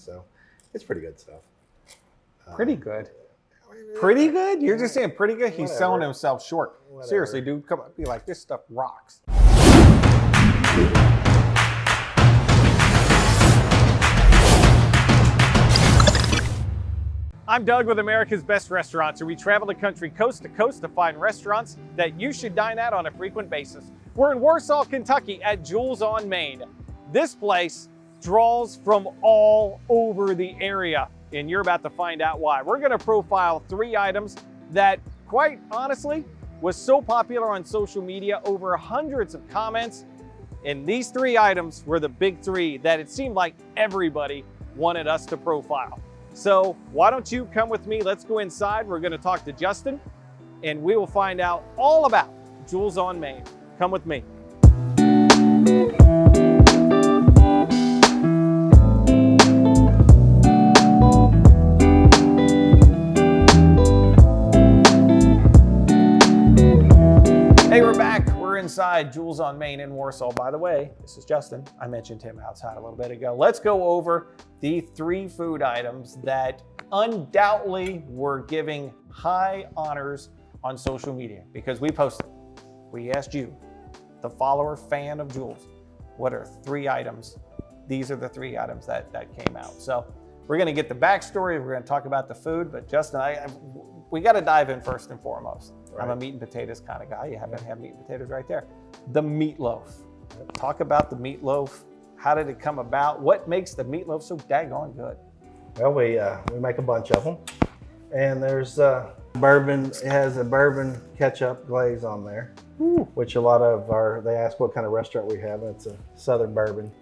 So it's pretty good stuff. Pretty good. Pretty good? You're just saying pretty good? He's Whatever. selling himself short. Whatever. Seriously, dude, come on. Be like, this stuff rocks. I'm Doug with America's Best Restaurants, where we travel the country coast to coast to find restaurants that you should dine at on a frequent basis. We're in Warsaw, Kentucky at Jewell's on Main. This place draws from all over the area, and you're about to find out why. We're gonna profile 3 items that, quite honestly, was so popular on social media, over hundreds of comments, and these 3 items were the big 3 that it seemed like everybody wanted us to profile. So why don't you come with me? Let's go inside. We're gonna talk to Justin, and we will find out all about Jewell's on Main. Come with me. Hey, we're back. We're inside Jewell's on Main in Warsaw. By the way, this is Justin. I mentioned him outside a little bit ago. Let's go over the 3 food items that undoubtedly were giving high honors on social media because we posted. We asked you, the follower fan of Jewell's, what are 3 items? These are the 3 items that came out. So we're gonna get the backstory. We're gonna talk about the food, but Justin, we gotta dive in first and foremost. Right. I'm a meat and potatoes kind of guy. You happen to have meat and potatoes right there. The meatloaf. Talk about the meatloaf. How did it come about? What makes the meatloaf so daggone good? Well, we make a bunch of them, and there's bourbon. It has a bourbon ketchup glaze on there, which a lot of they ask what kind of restaurant we have, and it's a Southern bourbon.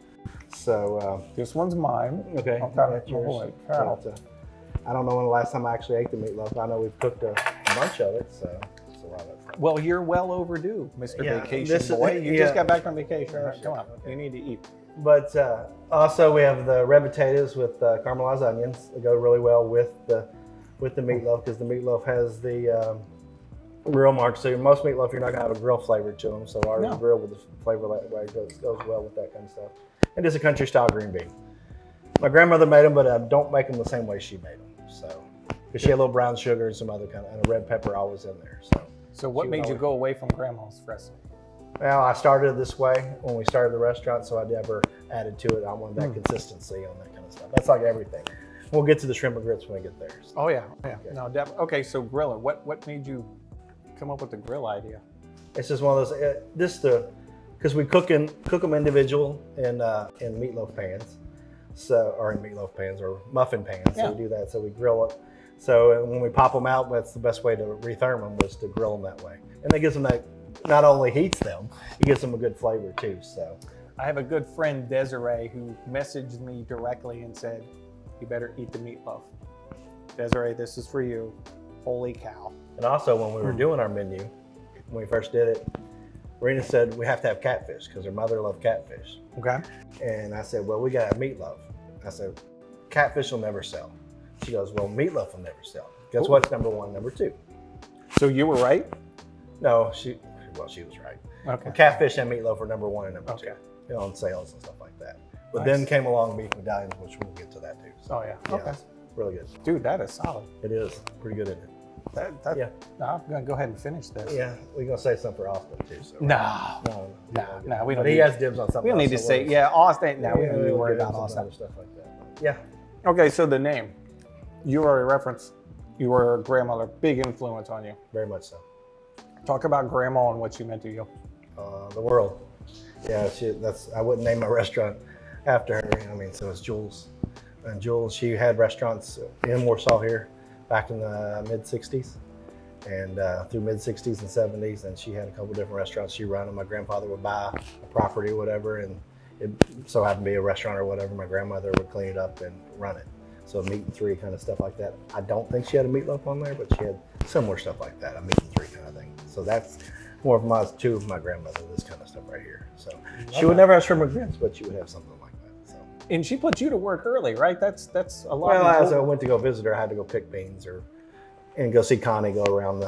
So this one's mine. Okay, that's yours. I don't know when the last time I actually ate the meatloaf. I know we've cooked a bunch of it, so it's a lot of it. Well, you're well overdue, Mr. Yeah, Vacation Boy. You just got back from vacation. Right? Come on, okay. You need to eat. But also we have the red potatoes with caramelized onions. They go really well with the meatloaf because the meatloaf has the grill mark. So most meatloaf, you're not gonna have a grill flavor to them. So ours is grilled with the flavor that way goes well with that kind of stuff. And just a country style green bean. My grandmother made them, but I don't make them the same way she made them. So, because she had a little brown sugar and some other kind of, and a red pepper always in there. So what made you go away from grandma's recipe? Well, I started this way when we started the restaurant, so I never added to it. I wanted that consistency on that kind of stuff. That's like everything. We'll get to the shrimp and grits when we get there. So. Oh yeah. Okay. No, definitely. Okay, so griller. What made you come up with the grill idea? It's just one of those. Because we cook them individual in meatloaf pans. Or in meatloaf pans or muffin pans. Yeah. So we do that. So we grill it. So when we pop them out, that's the best way to retherm them was to grill them that way. And that gives them that, not only heats them, it gives them a good flavor too. So I have a good friend, Desiree, who messaged me directly and said, you better eat the meatloaf. Desiree, this is for you. Holy cow. And also when we were doing our menu, when we first did it, Rena said we have to have catfish because her mother loved catfish. Okay. And I said, well, we got to have meatloaf. I said, catfish will never sell. She goes, well, meatloaf will never sell. Guess what's number 1, number 2? So you were right? No, she was right. Okay. Catfish and meatloaf are number 1 and number 2, on sales and stuff like that. But then came along beef medallions, which we'll get to that too. So, Okay. Really good. Dude, that is solid. It is. Pretty good, isn't it? No, I'm going to go ahead and finish this. Yeah, we're going to say something for Austin too. So. No, we don't. He has dibs on something. We don't need to say, Austin. No, we don't need to worry about Austin. Stuff like that. Yeah. Okay, so the name. You already referenced your grandmother, big influence on you. Very much so. Talk about grandma and what she meant to you. The world. Yeah, I wouldn't name my restaurant after her. I mean, so it's Jewell's. And Jewell, she had restaurants in Warsaw here back in the mid-'60s and through mid-'60s and '70s. And she had a couple different restaurants she ran, and my grandfather would buy a property or whatever, and it so happened to be a restaurant or whatever. My grandmother would clean it up and run it. So meat and 3 kind of stuff like that. I don't think she had a meatloaf on there, but she had similar stuff like that, a meat and 3 kind of thing. So that's more of my grandmother, this kind of stuff right here. So she would never have shrimp and grits, but she would have something like that. So. And she put you to work early, right? That's a lot. Well, as I went to go visit her, I had to go pick beans and go see Connie, go around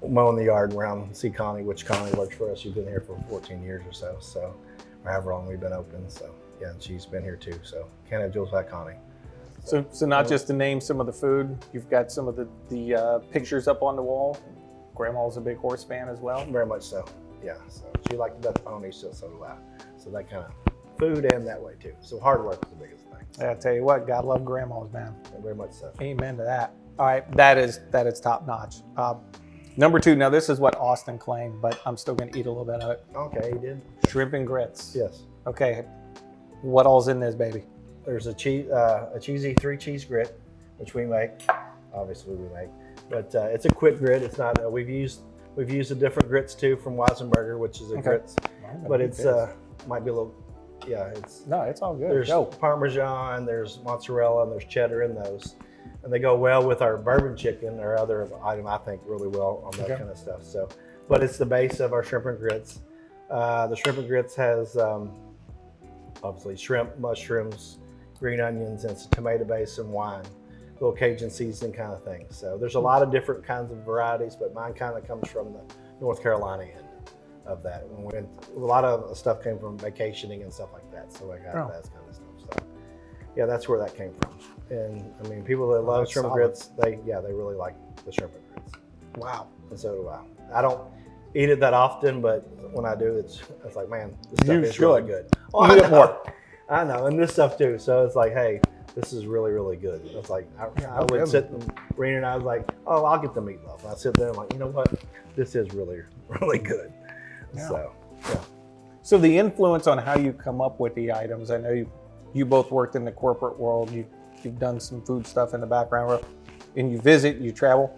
mowing the yard around, see Connie, which Connie works for us. She's been here for 14 years or so, or however long we've been open. So yeah, and she's been here too. So can't have Jewell's without Connie. So not just to name some of the food, you've got some of the pictures up on the wall. Grandma's a big horse fan as well. Very much so. Yeah. So she liked to bet the ponies, so do I. So that kind of food and that way too. So hard work is the biggest thing. I tell you what, God love grandmas, man. Very much so. Amen to that. All right, that is top notch. Number 2. Now this is what Austin claimed, but I'm still going to eat a little bit of it. Okay, you did. Shrimp and grits. Yes. Okay, what all's in this baby? There's a cheesy 3-cheese grit, which we make. Obviously, we make, but it's a quick grit. It's not. We've used the different grits too from Weisenberger, which is a grits, but it's might be a little. Yeah, it's. No, it's all good. There's Parmesan, there's mozzarella, and there's cheddar in those, and they go well with our bourbon chicken, our other item. I think really well on that kind of stuff. So, but it's the base of our shrimp and grits. The shrimp and grits has obviously shrimp, mushrooms, green onions, and it's a tomato base and wine, little Cajun seasoning kind of thing. So there's a lot of different kinds of varieties, but mine kind of comes from the North Carolina end of that. A lot of stuff came from vacationing and stuff like that, so I got that kind of stuff. So yeah, that's where that came from. And I mean, people that love shrimp and grits, they really like the shrimp and grits. Wow. And so do I. I don't eat it that often, but when I do, it's like, man, this stuff is really good. Oh, eat it more. I know, and this stuff too. So it's like, hey, this is really, really good. It's like, I would sit and Rena and I was like, oh, I'll get the meatloaf. And I sit there and I'm like, you know what? This is really, really good. Yeah. So, yeah. So the influence on how you come up with the items, I know you both worked in the corporate world. You've done some food stuff in the background, and you visit, you travel.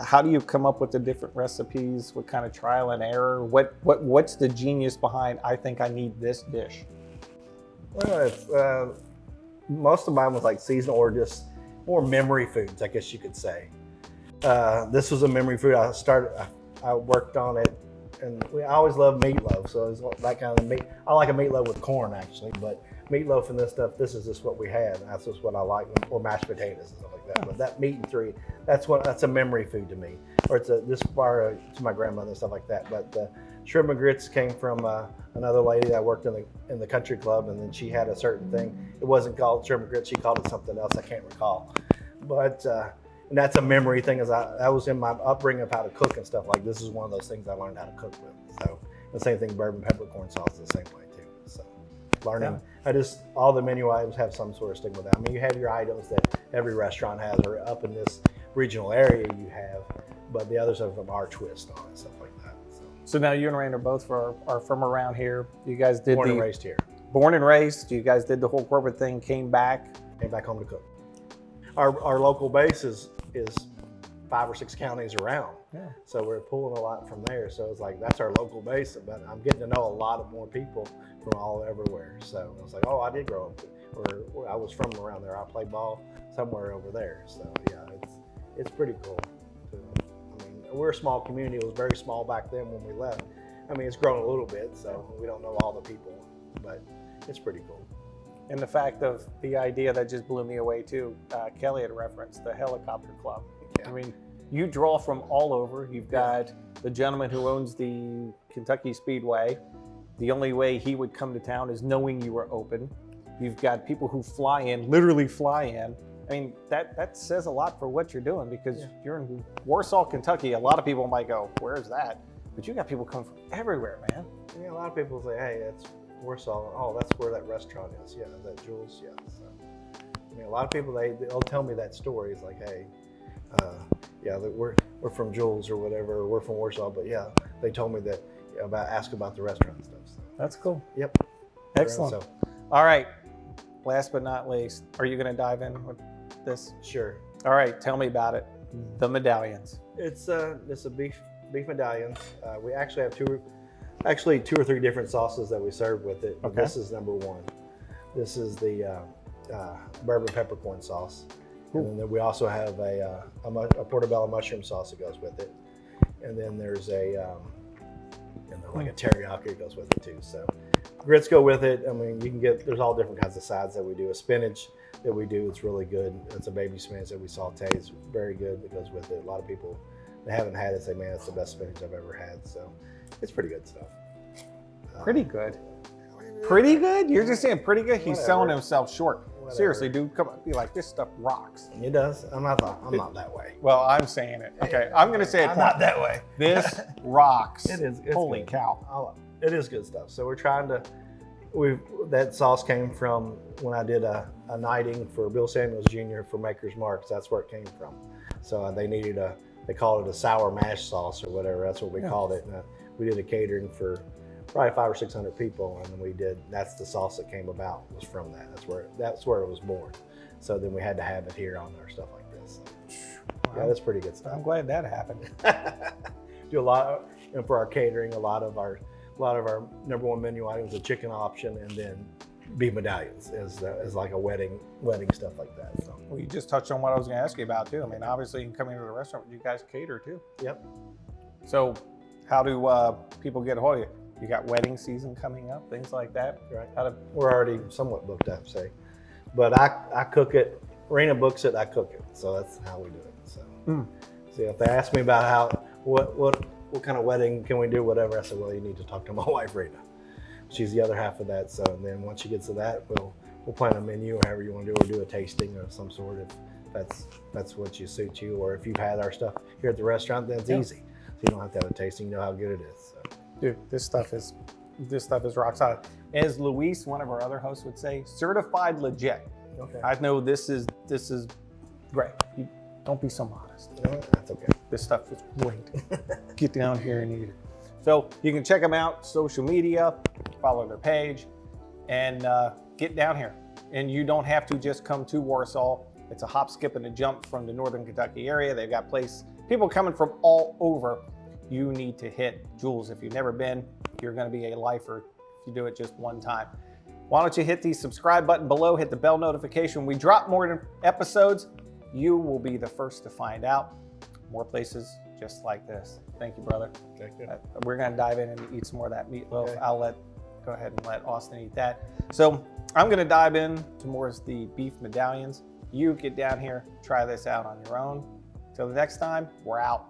How do you come up with the different recipes? What kind of trial and error? What's the genius behind, I think I need this dish? Well, it's, most of mine was like seasonal or just more memory foods, I guess you could say. This was a memory food. I worked on it, and I always loved meatloaf, so it was that kind of meat. I like a meatloaf with corn actually, but meatloaf and this stuff, this is just what we had. And that's just what I like, or mashed potatoes and stuff like that. But that meat and three, that's a memory food to me, or it's this bar to my grandmother and stuff like that. But the shrimp and grits came from another lady that worked in the country club, and then she had a certain thing. It wasn't called shrimp and grits; she called it something else. I can't recall. But and that's a memory thing. That was in my upbringing of how to cook and stuff. Like this is one of those things I learned how to cook with. So the same thing, bourbon peppercorn sauce is the same way too. So learning, all the menu items have some sort of stigma with that. I mean, you have your items that every restaurant has, or up in this regional area you have, but the others have our twist on it, stuff like that. So now you and Rand are both are from around here. You guys did born and raised here. Born and raised. You guys did the whole corporate thing. Came back home to cook. Our local base is 5 or 6 counties around. Yeah. So we're pulling a lot from there. So it's like that's our local base, but I'm getting to know a lot of more people from all everywhere. So I was like, oh, I did grow up, or I was from around there. I played ball somewhere over there. So yeah, it's pretty cool. We're a small community. It was very small back then when we left. I mean, it's grown a little bit, so we don't know all the people, but it's pretty cool. And the fact of the idea that just blew me away too, Kelly had referenced the helicopter club. Yeah. I mean, you draw from all over. You've got the gentleman who owns the Kentucky Speedway. The only way he would come to town is knowing you were open. You've got people who fly in, literally fly in. I mean, that says a lot for what you're doing, because you're in Warsaw, Kentucky. A lot of people might go, where's that? But you got people coming from everywhere, man. Yeah, a lot of people say, hey, that's Warsaw. Oh, that's where that restaurant is. Yeah, that Jewell's. Yeah. So, I mean, a lot of people, they'll tell me that story. It's like, hey, we're from Jewell's or whatever, or we're from Warsaw. But yeah, they told me that ask about the restaurant and stuff. So. That's cool. Yep. Excellent. So. All right. Last but not least, are you going to dive in with this? Sure. All right, tell me about it. The medallions. It's a beef medallions. We actually have two or three different sauces that we serve with it. But this is number one. This is the bourbon peppercorn sauce, and then we also have a portobello mushroom sauce that goes with it, and then there's like a teriyaki that goes with it too. So grits go with it. I mean, there's all different kinds of sides that we do. A spinach that we do, it's really good. It's a baby spinach that we saute. It's very good. That goes with it. A lot of people that haven't had it say, man, it's the best spinach I've ever had. So it's pretty good stuff. Pretty good? Pretty good? You're just saying pretty good? He's selling himself short. whatever. Seriously, dude, come on, be like, this stuff rocks. It does. I'm not that way. Well, I'm saying it. Okay, I'm gonna say it. I'm not that way. This rocks. It is. It's Holy good. cow. It is good stuff. So we're trying to. That sauce came from when I did a knighting for Bill Samuels Jr. for Maker's Marks. That's where it came from. So they needed they called it a sour mash sauce or whatever. That's what we called it. And we did a catering for probably 500 or 600 people, and that's the sauce that came about, was from that. That's where it was born. So then we had to have it here on our stuff like this. So, yeah, that's pretty good stuff. I'm glad that happened. Do a lot for our catering. A lot of our number one menu items, a chicken option, and then beef medallions is like a wedding stuff like that. So. Well, you just touched on what I was going to ask you about too. I mean, obviously, you can come into the restaurant, you guys cater too. Yep. So, how do people get a hold of you? You got wedding season coming up, things like that. Right. We're already somewhat booked up, say, but I cook it. Rena books it, I cook it. So that's how we do it. So, so if they ask me about what kind of wedding can we do, whatever, I said, well, you need to talk to my wife, Rena. She's the other half of that. So then once she gets to that, we'll plan a menu or however you want to do, or do a tasting of some sort, if that's what you suit you. Or if you've had our stuff here at the restaurant, then it's easy. So you don't have to have a tasting, you know how good it is. So. Dude, this stuff is rock solid. As Luis, one of our other hosts, would say, certified legit. Okay. I know this is great. You don't be so modest. You know what? That's okay. This stuff is great. Get down here and eat it. So you can check them out, social media, follow their page, and get down here. And you don't have to just come to Warsaw. It's a hop, skip, and a jump from the Northern Kentucky area. They've got people coming from all over. You need to hit Jewell's. If you've never been, you're going to be a lifer if you do it just one time. Why don't you hit the subscribe button below, hit the bell notification. When we drop more episodes, you will be the first to find out. More places just like this. Thank you, brother. Okay, good. We're going to dive in and eat some more of that meatloaf. Okay. I'll go ahead and let Austin eat that. So I'm going to dive in to more of the beef medallions. You get down here, try this out on your own. Till the next time, we're out.